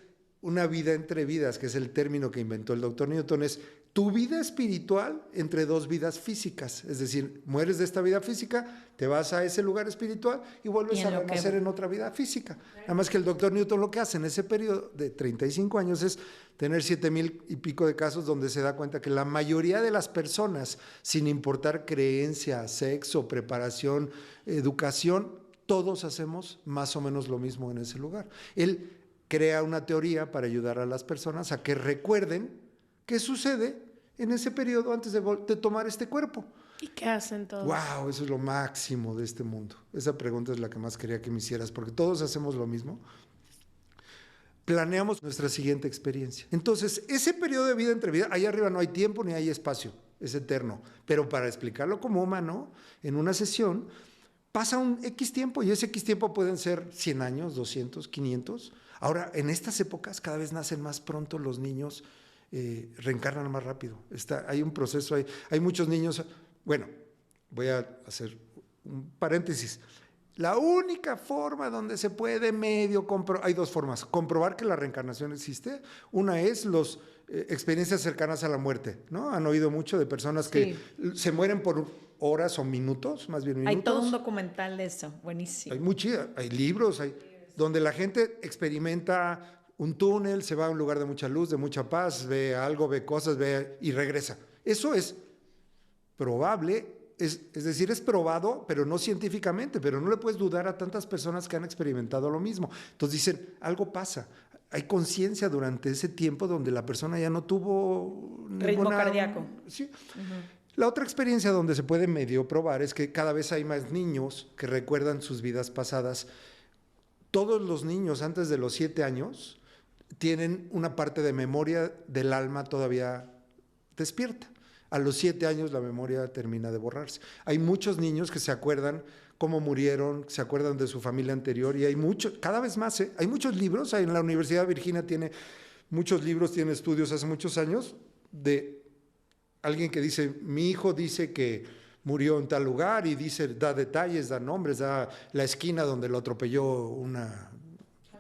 una vida entre vidas, que es el término que inventó el doctor Newton, es tu vida espiritual entre dos vidas físicas. Es decir, mueres de esta vida física, te vas a ese lugar espiritual y vuelves a renacer en otra vida física. Nada más que el doctor Newton lo que hace en ese periodo de 35 años es tener 7,000 y pico de casos donde se da cuenta que la mayoría de las personas, sin importar creencia, sexo, preparación, educación, todos hacemos más o menos lo mismo en ese lugar. Él crea una teoría para ayudar a las personas a que recuerden qué sucede en ese periodo antes de tomar este cuerpo. ¿Y qué hacen todos? ¡Wow! Eso es lo máximo de este mundo. Esa pregunta es la que más quería que me hicieras, porque todos hacemos lo mismo. Planeamos nuestra siguiente experiencia. Entonces, ese periodo de vida entre vida, ahí arriba no hay tiempo ni hay espacio, es eterno. Pero para explicarlo como humano, en una sesión, pasa un X tiempo, y ese X tiempo pueden ser 100 años, 200, 500. Ahora, en estas épocas cada vez nacen más pronto los niños, reencarnan más rápido. Hay un proceso, hay muchos niños. Bueno, voy a hacer un paréntesis. La única forma donde se puede medio comprobar, hay dos formas, comprobar que la reencarnación existe. Una es las experiencias cercanas a la muerte, ¿no? Han oído mucho de personas que se mueren por horas o minutos, más bien minutos. Hay todo un documental de eso, buenísimo. Hay libros, donde la gente experimenta un túnel, se va a un lugar de mucha luz, de mucha paz, ve algo, ve cosas, y regresa. Eso es probable, es decir, es probado, pero no científicamente, pero no le puedes dudar a tantas personas que han experimentado lo mismo. Entonces dicen, algo pasa. Hay conciencia durante ese tiempo donde la persona ya no tuvo ritmo cardíaco. Sí. La otra experiencia donde se puede medio probar es que cada vez hay más niños que recuerdan sus vidas pasadas. Todos los niños antes de los 7 años tienen una parte de memoria del alma todavía despierta. A los 7 años la memoria termina de borrarse. Hay muchos niños que se acuerdan cómo murieron, se acuerdan de su familia anterior, y hay cada vez más, hay muchos libros. En la Universidad de Virginia tiene muchos libros, tiene estudios hace muchos años de alguien que dice, mi hijo dice que murió en tal lugar, y da detalles, da nombres, da la esquina donde lo atropelló una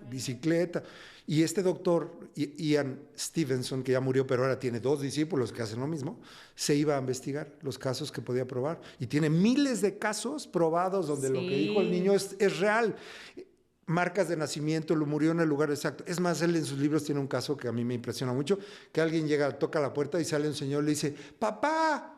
bicicleta. Y este doctor, Ian Stevenson, que ya murió, pero ahora tiene 2 discípulos que hacen lo mismo, se iba a investigar los casos que podía probar. Y tiene miles de casos probados donde lo que dijo el niño es real. marcas de nacimiento, lo murió en el lugar exacto. Es más, él en sus libros tiene un caso que a mí me impresiona mucho, que alguien llega, toca la puerta y sale un señor y le dice, ¡papá!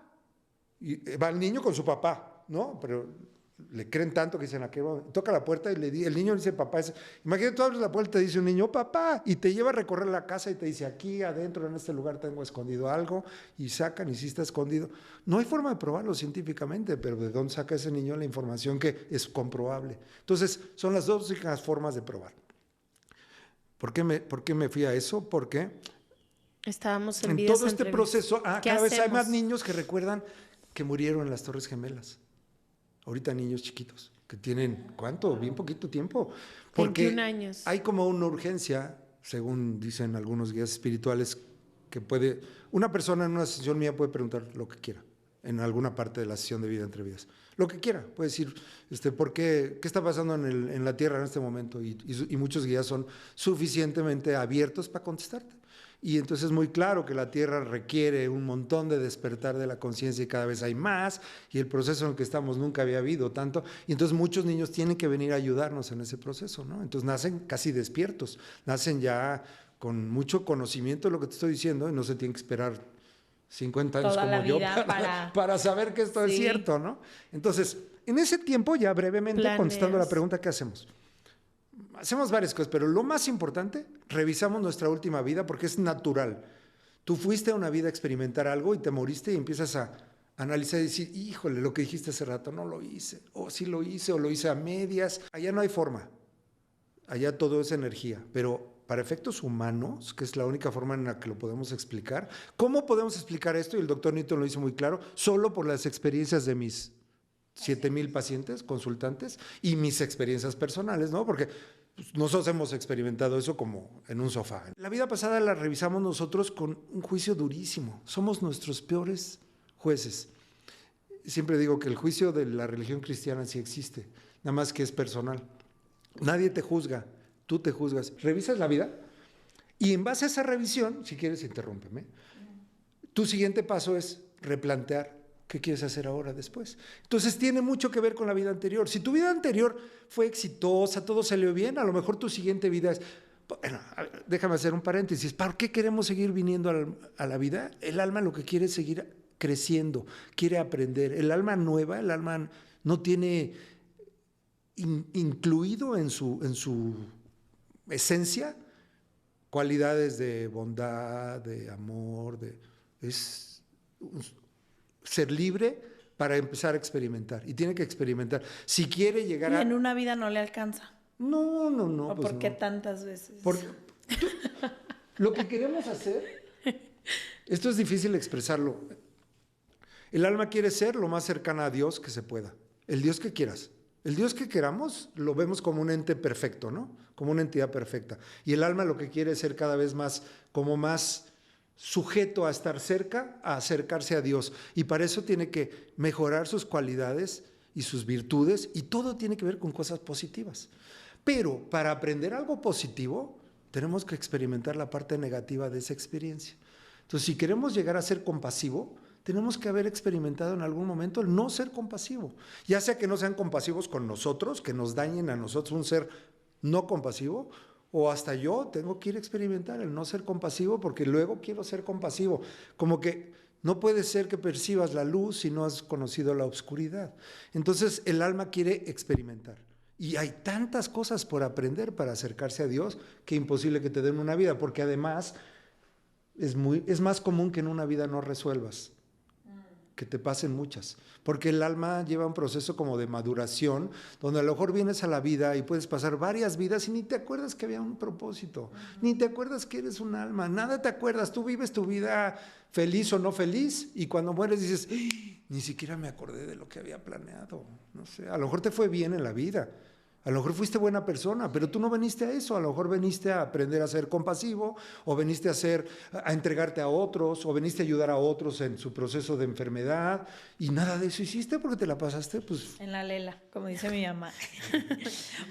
Y va el niño con su papá, ¿no? Pero le creen tanto que dicen, ¿a qué va? Toca la puerta y el niño le dice, papá. Imagínate, tú abres la puerta y te dice un niño, papá, y te lleva a recorrer la casa y te dice, aquí adentro en este lugar tengo escondido algo, y sacan y sí está escondido. No hay forma de probarlo científicamente, pero ¿de dónde saca ese niño la información que es comprobable? Entonces, son las dos únicas formas de probar. ¿Por qué me fui a eso? Porque estábamos en todo este proceso, cada vez hay más niños que recuerdan que murieron en las Torres Gemelas. Ahorita niños chiquitos, que tienen, ¿cuánto? Bien poquito tiempo. Porque 21 años. hay como una urgencia, según dicen algunos guías espirituales, que una persona en una sesión mía puede preguntar lo que quiera, en alguna parte de la sesión de vida entre vidas. Lo que quiera, puede decir, ¿por qué está pasando en la Tierra en este momento? Y muchos guías son suficientemente abiertos para contestarte. Y entonces es muy claro que la Tierra requiere un montón de despertar de la conciencia y cada vez hay más, y el proceso en el que estamos nunca había habido tanto, y entonces muchos niños tienen que venir a ayudarnos en ese proceso, ¿no? Entonces nacen casi despiertos, nacen ya con mucho conocimiento de lo que te estoy diciendo y no se tienen que esperar 50 años toda como yo para saber que esto es cierto, ¿no? Entonces, en ese tiempo, ya brevemente, contestando la pregunta, ¿qué hacemos? Hacemos varias cosas, pero lo más importante, revisamos nuestra última vida porque es natural. Tú fuiste a una vida a experimentar algo y te moriste y empiezas a analizar y decir, híjole, lo que dijiste hace rato no lo hice, o sí lo hice, o lo hice a medias. Allá no hay forma, allá todo es energía, pero para efectos humanos, que es la única forma en la que lo podemos explicar, ¿cómo podemos explicar esto? Y el doctor Newton lo hizo muy claro, solo por las experiencias de mis 7,000 pacientes, consultantes, y mis experiencias personales, ¿no? Porque nosotros hemos experimentado eso como en un sofá. La vida pasada la revisamos nosotros con un juicio durísimo. Somos nuestros peores jueces. Siempre digo que el juicio de la religión cristiana sí existe, nada más que es personal. Nadie te juzga, tú te juzgas. Revisas la vida y en base a esa revisión, si quieres, interrúmpeme, tu siguiente paso es replantear ¿qué quieres hacer ahora después? Entonces tiene mucho que ver con la vida anterior. Si tu vida anterior fue exitosa, todo salió bien, a lo mejor tu siguiente vida es... Bueno, déjame hacer un paréntesis. ¿Para qué queremos seguir viniendo a la vida? El alma lo que quiere es seguir creciendo, quiere aprender. El alma nueva, el alma no tiene incluido en su esencia cualidades de bondad, de amor, es ser libre para empezar a experimentar. Y tiene que experimentar. Si quiere llegar ¿Y en una vida no le alcanza? No. ¿O pues por qué no. tantas veces? Porque lo que queremos hacer, esto es difícil expresarlo. El alma quiere ser lo más cercana a Dios que se pueda. El Dios que quieras. El Dios que queramos lo vemos como un ente perfecto, ¿no? Como una entidad perfecta. Y el alma lo que quiere es ser cada vez más, como más sujeto a estar cerca, a acercarse a Dios. Y para eso tiene que mejorar sus cualidades y sus virtudes, y todo tiene que ver con cosas positivas. Pero para aprender algo positivo, tenemos que experimentar la parte negativa de esa experiencia. Entonces, si queremos llegar a ser compasivo, tenemos que haber experimentado en algún momento el no ser compasivo. Ya sea que no sean compasivos con nosotros, que nos dañen a nosotros un ser no compasivo, o hasta yo tengo que ir a experimentar el no ser compasivo porque luego quiero ser compasivo. Como que no puede ser que percibas la luz si no has conocido la oscuridad. Entonces el alma quiere experimentar. Y hay tantas cosas por aprender para acercarse a Dios que imposible que te den una vida, porque además es más común que en una vida no resuelvas, que te pasen muchas, porque el alma lleva un proceso como de maduración, donde a lo mejor vienes a la vida y puedes pasar varias vidas y ni te acuerdas que había un propósito, ni te acuerdas que eres un alma, nada te acuerdas, tú vives tu vida feliz o no feliz, y cuando mueres dices, ni siquiera me acordé de lo que había planeado, no sé, a lo mejor te fue bien en la vida, a lo mejor fuiste buena persona, pero tú no veniste a eso, a lo mejor veniste a aprender a ser compasivo, o veniste a entregarte a otros, o veniste a ayudar a otros en su proceso de enfermedad, y nada de eso hiciste porque te la pasaste, pues... En la lela, como dice mi mamá.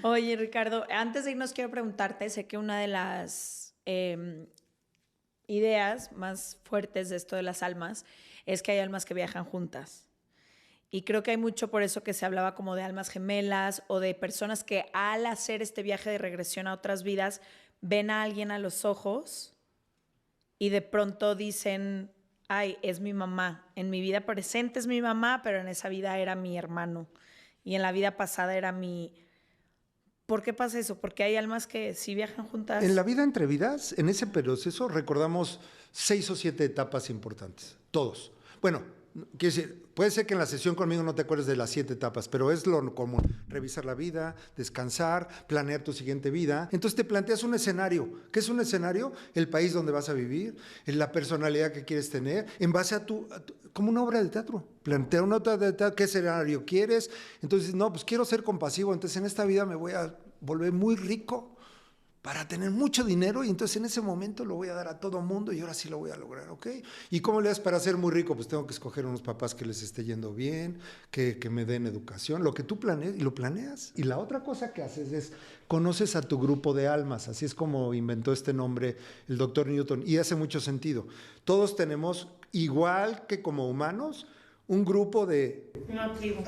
Oye, Ricardo, antes de irnos quiero preguntarte, sé que una de las ideas más fuertes de esto de las almas es que hay almas que viajan juntas. Y creo que hay mucho por eso que se hablaba como de almas gemelas o de personas que al hacer este viaje de regresión a otras vidas ven a alguien a los ojos y de pronto dicen, ay, es mi mamá. En mi vida presente es mi mamá, pero en esa vida era mi hermano. Y en la vida pasada era mi... ¿Por qué pasa eso? Porque hay almas que sí viajan juntas. En la vida entre vidas, en ese proceso, recordamos 6 o 7 etapas importantes. Todos. Bueno, quiero decir, puede ser que en la sesión conmigo no te acuerdes de las 7 etapas, pero es lo común. Revisar la vida, descansar, planear tu siguiente vida. Entonces te planteas un escenario. ¿Qué es un escenario? El país donde vas a vivir, la personalidad que quieres tener, en base a tu como una obra de teatro. Plantea una obra de teatro, ¿qué escenario quieres? Entonces, no, pues quiero ser compasivo, entonces en esta vida me voy a volver muy rico para tener mucho dinero y entonces en ese momento lo voy a dar a todo mundo y ahora sí lo voy a lograr, ¿ok? ¿Y cómo le das para ser muy rico? Pues tengo que escoger unos papás que les esté yendo bien, que me den educación, lo que tú planees y lo planeas. Y la otra cosa que haces es, conoces a tu grupo de almas, así es como inventó este nombre el doctor Newton y hace mucho sentido. Todos tenemos, igual que como humanos, un grupo de... Una tribu.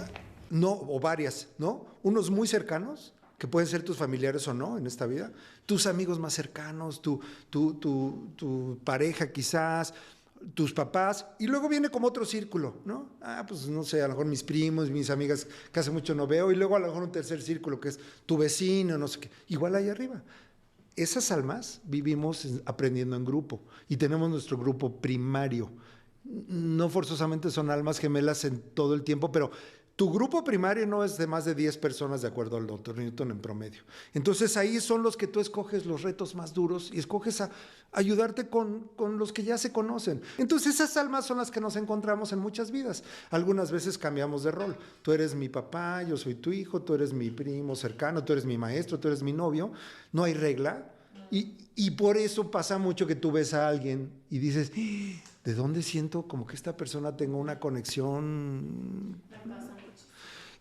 No, o varias, ¿no? Unos muy cercanos, que pueden ser tus familiares o no en esta vida, tus amigos más cercanos, tu pareja quizás, tus papás, y luego viene como otro círculo, ¿no? Pues no sé, a lo mejor mis primos, mis amigas que hace mucho no veo, y luego a lo mejor un tercer círculo que es tu vecino, no sé qué, igual ahí arriba. Esas almas vivimos aprendiendo en grupo y tenemos nuestro grupo primario. No forzosamente son almas gemelas en todo el tiempo, pero tu grupo primario no es de más de 10 personas de acuerdo al doctor Newton en promedio. Entonces ahí son los que tú escoges los retos más duros y escoges a ayudarte con los que ya se conocen. Entonces esas almas son las que nos encontramos en muchas vidas. Algunas veces cambiamos de rol. Tú eres mi papá, yo soy tu hijo, tú eres mi primo cercano, tú eres mi maestro, tú eres mi novio. No hay regla. Y por eso pasa mucho que tú ves a alguien y dices, ¿de dónde siento como que esta persona tenga una conexión?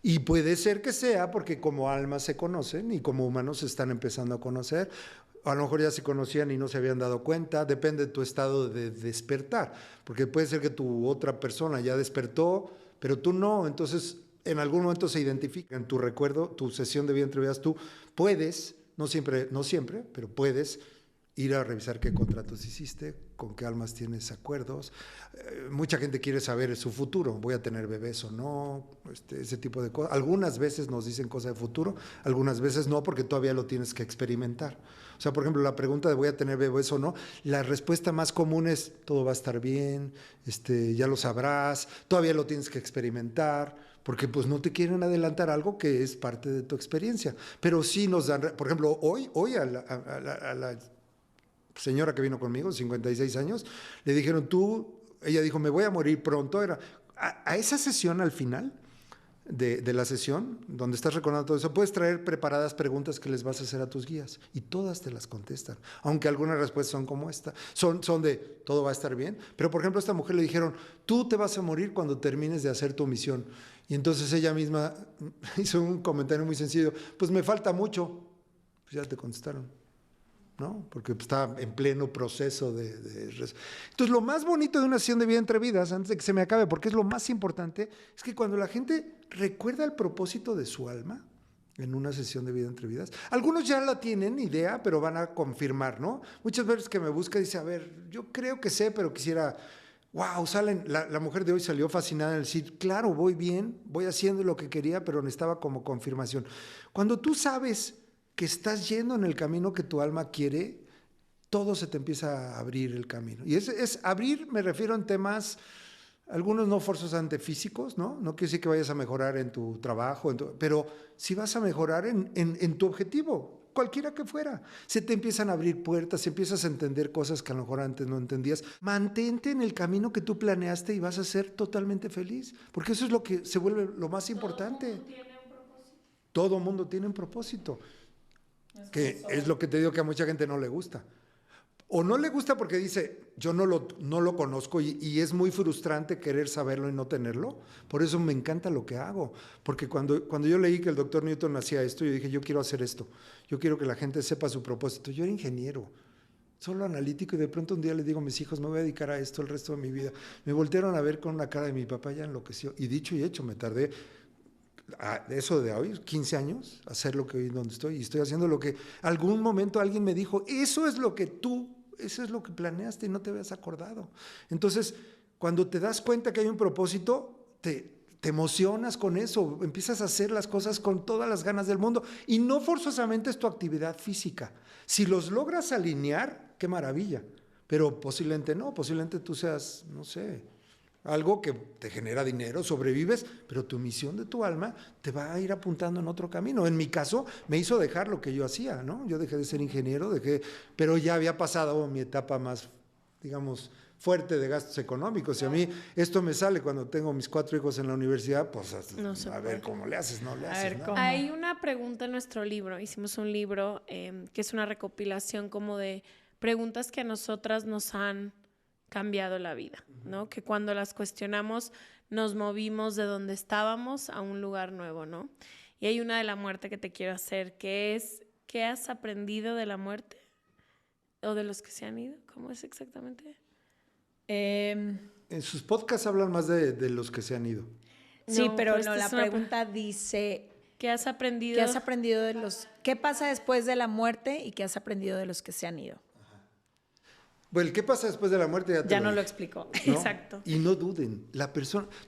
Y puede ser que sea porque como almas se conocen y como humanos se están empezando a conocer. A lo mejor ya se conocían y no se habían dado cuenta. Depende de tu estado de despertar. Porque puede ser que tu otra persona ya despertó, pero tú no. Entonces, en algún momento se identifica en tu recuerdo, tu sesión de vida entre vidas, tú puedes... No siempre, pero puedes ir a revisar qué contratos hiciste, con qué almas tienes acuerdos. Mucha gente quiere saber su futuro, voy a tener bebés o no, ese tipo de cosas. Algunas veces nos dicen cosas de futuro, algunas veces no, porque todavía lo tienes que experimentar. O sea, por ejemplo, la pregunta de voy a tener bebés o no, la respuesta más común es todo va a estar bien, ya lo sabrás, todavía lo tienes que experimentar, porque pues no te quieren adelantar algo que es parte de tu experiencia. Pero sí nos dan, por ejemplo, hoy a la señora que vino conmigo, 56 años, le dijeron ella dijo, me voy a morir pronto. A esa sesión al final de la sesión, donde estás recordando todo eso, puedes traer preparadas preguntas que les vas a hacer a tus guías y todas te las contestan, aunque algunas respuestas son como esta, son de todo va a estar bien, pero por ejemplo a esta mujer le dijeron, tú te vas a morir cuando termines de hacer tu misión, y entonces ella misma hizo un comentario muy sencillo, pues me falta mucho, pues ya te contestaron, ¿no? Porque está en pleno proceso Entonces, lo más bonito de una sesión de vida entre vidas, antes de que se me acabe, porque es lo más importante, es que cuando la gente recuerda el propósito de su alma en una sesión de vida entre vidas, algunos ya la tienen idea, pero van a confirmar, ¿no? Muchas veces que me busca dice, a ver, yo creo que sé, pero quisiera... Wow, la mujer de hoy salió fascinada en decir, claro, voy bien, voy haciendo lo que quería, pero necesitaba como confirmación. Cuando tú sabes que estás yendo en el camino que tu alma quiere, todo se te empieza a abrir el camino. Y es abrir, me refiero en temas, algunos no forzosamente físicos, ¿no? No quiere decir que vayas a mejorar en tu trabajo, pero sí vas a mejorar en tu objetivo, cualquiera que fuera. Se te empiezan a abrir puertas, empiezas a entender cosas que a lo mejor antes no entendías. Mantente en el camino que tú planeaste y vas a ser totalmente feliz, porque eso es lo que se vuelve lo más importante. Todo mundo tiene un propósito. Que es lo que te digo que a mucha gente no le gusta. O no le gusta porque dice, yo no lo conozco y es muy frustrante querer saberlo y no tenerlo. Por eso me encanta lo que hago. Porque cuando yo leí que el doctor Newton hacía esto, yo dije, yo quiero hacer esto. Yo quiero que la gente sepa su propósito. Yo era ingeniero. solo analítico, y de pronto un día le digo a mis hijos, me voy a dedicar a esto el resto de mi vida. Me voltearon a ver con una cara de mi papá, ya enloqueció. Y dicho y hecho, me tardé eso de hoy, 15 años, hacer lo que hoy donde estoy. Y estoy haciendo lo que algún momento alguien me dijo, eso es lo que planeaste y no te habías acordado. Entonces, cuando te das cuenta que hay un propósito, te emocionas con eso, empiezas a hacer las cosas con todas las ganas del mundo. Y no forzosamente es tu actividad física. Si los logras alinear, qué maravilla. Pero posiblemente no, posiblemente tú seas, no sé, algo que te genera dinero, sobrevives, pero tu misión de tu alma te va a ir apuntando en otro camino. En mi caso, me hizo dejar lo que yo hacía, ¿no? Yo dejé de ser ingeniero, pero ya había pasado mi etapa más, digamos, fuerte de gastos económicos. Y a mí esto me sale cuando tengo mis 4 hijos en la universidad, pues a ver cómo le haces, no le haces nada. Hay una pregunta en nuestro libro, hicimos un libro que es una recopilación como de preguntas que a nosotras nos han cambiado la vida, ¿no? Que cuando las cuestionamos nos movimos de donde estábamos a un lugar nuevo, ¿no? Y hay una de la muerte que te quiero hacer, que es, ¿qué has aprendido de la muerte? ¿O de los que se han ido? ¿Cómo es exactamente? En sus podcasts hablan más de los que se han ido. Sí, pero no, la pregunta dice... ¿Qué has aprendido? ¿Qué has aprendido de los... ¿Qué pasa después de la muerte y qué has aprendido de los que se han ido? Bueno, ¿qué pasa después de la muerte? Ya no lo explicó. ¿No? Exacto. Y no duden,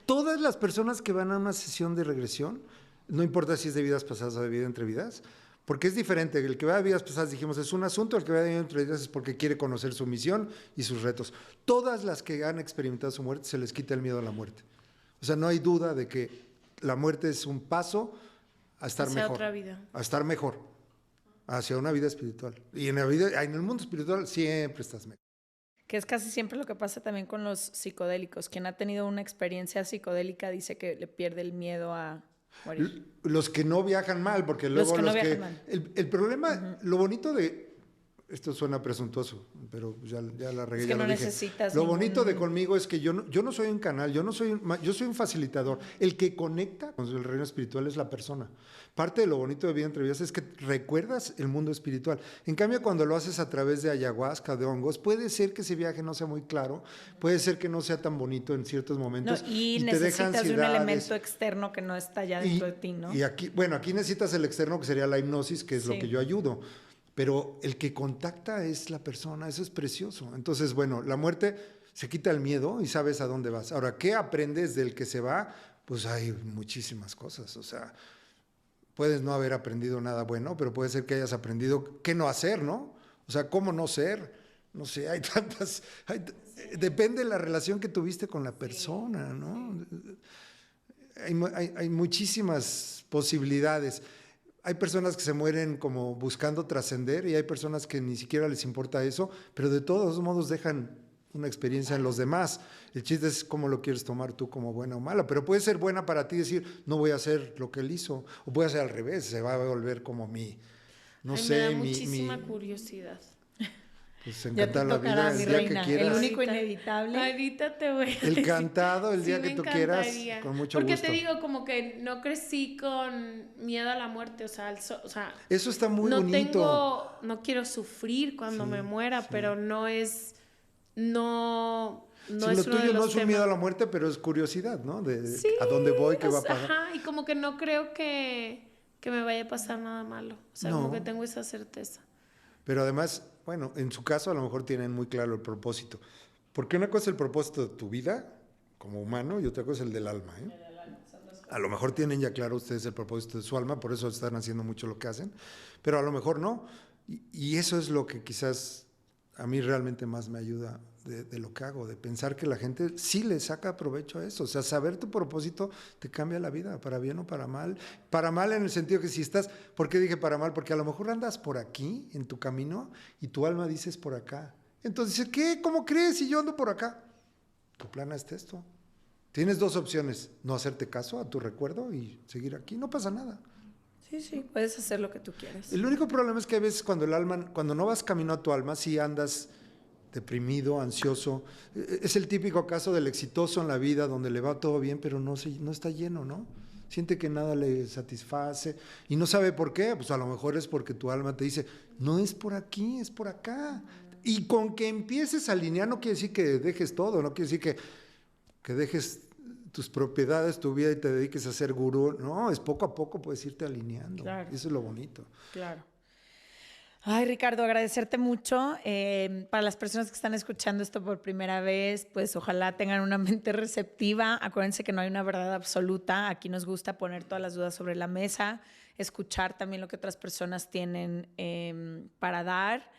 todas las personas que van a una sesión de regresión, no importa si es de vidas pasadas o de vida entre vidas, porque es diferente. El que va a vidas pasadas, dijimos, es un asunto, el que va a vida entre vidas es porque quiere conocer su misión y sus retos. Todas las que han experimentado su muerte, se les quita el miedo a la muerte. O sea, no hay duda de que la muerte es un paso a estar hacia mejor. Otra vida. A estar mejor. Hacia una vida espiritual. Y en el mundo espiritual siempre estás mejor. Que es casi siempre lo que pasa también con los psicodélicos. Quien ha tenido una experiencia psicodélica dice que le pierde el miedo a morir. Los que no viajan mal, porque luego el problema, lo bonito de... Esto suena presuntuoso, pero ya la regué, es que ya no lo dije. necesitas Lo bonito de conmigo es que yo no soy un canal, yo soy un facilitador. El que conecta con el reino espiritual es la persona. Parte de lo bonito de Vida entre Vidas es que recuerdas el mundo espiritual. En cambio, cuando lo haces a través de ayahuasca, de hongos, puede ser que ese viaje no sea muy claro, puede ser que no sea tan bonito en ciertos momentos. No, y necesitas de un elemento externo que no está ya dentro de ti, ¿no? Y aquí necesitas el externo, que sería la hipnosis, que es lo que yo ayudo. Pero el que contacta es la persona, eso es precioso. Entonces, bueno, la muerte se quita el miedo y sabes a dónde vas. Ahora, ¿qué aprendes del que se va? Pues hay muchísimas cosas. O sea, puedes no haber aprendido nada bueno, pero puede ser que hayas aprendido qué no hacer, ¿no? O sea, cómo no ser. No sé, hay tantas... depende de la relación que tuviste con la persona, ¿no? Hay muchísimas posibilidades. Hay personas que se mueren como buscando trascender y hay personas que ni siquiera les importa eso, pero de todos modos dejan una experiencia en los demás. El chiste es cómo lo quieres tomar tú, como buena o mala, pero puede ser buena para ti decir, no voy a hacer lo que él hizo, o puede ser al revés, se va a volver como me da muchísima curiosidad. Pues encantar la vida el día que quieras. El único inevitable. Ahorita te voy a decir. El cantado, el día que tú quieras, con mucho gusto. Porque te digo, como que no crecí con miedo a la muerte, o sea, eso está muy bonito. No quiero sufrir cuando me muera, pero no es lo tuyo no es un miedo a la muerte, pero es curiosidad, ¿no? De a dónde voy, qué va a pasar. Ajá, y como que no creo que me vaya a pasar nada malo. O sea, como que tengo esa certeza. Pero además, bueno, en su caso a lo mejor tienen muy claro el propósito. Porque una cosa es el propósito de tu vida como humano y otra cosa es el del alma, ¿eh? A lo mejor tienen ya claro ustedes el propósito de su alma, por eso están haciendo mucho lo que hacen, pero a lo mejor no. Y eso es lo que quizás a mí realmente más me ayuda de lo que hago, de pensar que la gente sí le saca provecho a eso. O sea, saber tu propósito te cambia la vida, para bien o para mal. Para mal en el sentido que si estás, ¿por qué dije para mal? Porque a lo mejor andas por aquí, en tu camino, y tu alma dice es por acá. Entonces, ¿qué? ¿Cómo crees si yo ando por acá? Tu plan es esto. Tienes dos opciones, no hacerte caso a tu recuerdo y seguir aquí, no pasa nada. Sí, puedes hacer lo que tú quieras. El único problema es que a veces cuando no vas camino a tu alma, sí andas deprimido, ansioso. Es el típico caso del exitoso en la vida, donde le va todo bien, pero no está lleno, ¿no? Siente que nada le satisface y no sabe por qué. Pues a lo mejor es porque tu alma te dice, no es por aquí, es por acá. Y con que empieces a alinear no quiere decir que dejes todo, no quiere decir que dejes tus propiedades, tu vida y te dediques a ser gurú. No, es poco a poco puedes irte alineando. Claro. Eso es lo bonito. Claro. Ay, Ricardo, agradecerte mucho. Para las personas que están escuchando esto por primera vez, pues ojalá tengan una mente receptiva. Acuérdense que no hay una verdad absoluta. Aquí nos gusta poner todas las dudas sobre la mesa, escuchar también lo que otras personas tienen para dar.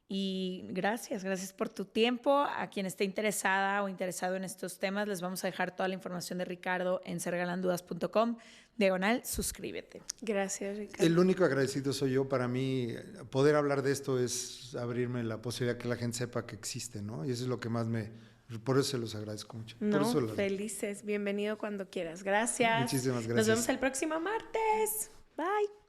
Y gracias por tu tiempo. A quien esté interesada o interesado en estos temas, les vamos a dejar toda la información de Ricardo en sergalandudas.com/suscríbete. Gracias, Ricardo. El único agradecido soy yo. Para mí, poder hablar de esto es abrirme la posibilidad que la gente sepa que existe, ¿no? Y eso es lo que más por eso se los agradezco mucho. Por eso Felices. Bienvenido cuando quieras. Gracias. Muchísimas gracias. Nos vemos el próximo martes. Bye.